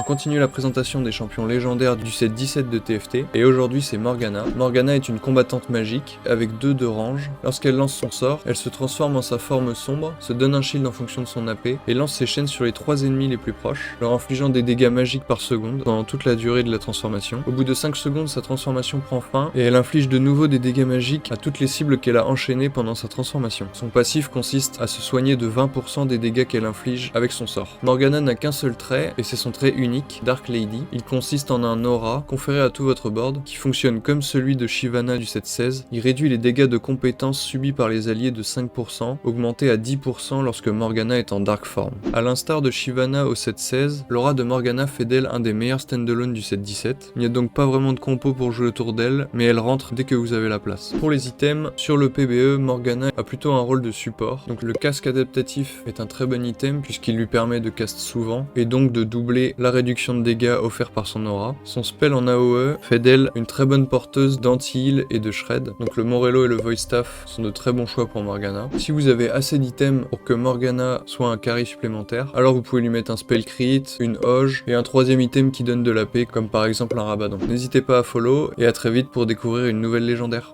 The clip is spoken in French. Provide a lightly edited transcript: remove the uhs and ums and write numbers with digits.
continue la présentation des champions légendaires du set 17 de TFT, et aujourd'hui c'est Morgana. Morgana est une combattante magique, avec 2 de range. Lorsqu'elle lance son sort, elle se transforme en sa forme sombre, se donne un shield en fonction de son AP, et lance ses chaînes sur les 3 ennemis les plus proches, leur infligeant des dégâts magiques par seconde, pendant toute la durée de la transformation. Au bout de 5 secondes, sa transformation prend fin, et elle inflige de nouveau des dégâts magiques à toutes les cibles qu'elle a enchaînées pendant sa transformation. Son passif consiste à se soigner de 20% des dégâts qu'elle inflige avec son sort. Morgana n'a qu'un seul trait, et c'est son trait unique, Dark Lady. Il consiste en un aura, conféré à tout votre board, qui fonctionne comme celui de Shyvana du set 16. Il réduit les dégâts de compétences subis par les alliés de 5%, augmentés à 10% lorsque Morgana est en Dark Form. A l'instar de Shyvana au set 16, l'aura de Morgana fait d'elle un des meilleurs standalone du set 17. Il n'y a donc pas vraiment de compo pour jouer autour d'elle, mais elle rentre dès que vous avez la place. Pour les items, sur le PBE, Morgana a plutôt un rôle de support, donc le casque adaptatif est un très bon item puisqu'il lui permet de cast souvent, et donc de doubler la réduction de dégâts offert par son aura. Son spell en AOE fait d'elle une très bonne porteuse d'anti-heal et de shred, donc le Morello et le Void Staff sont de très bons choix pour Morgana. Si vous avez assez d'items pour que Morgana soit un carry supplémentaire, alors vous pouvez lui mettre un spell crit, une Hoge, et un troisième item qui donne de la paix, comme par exemple un Rabadon. N'hésitez pas à follow, et à très vite pour découvrir une nouvelle légendaire.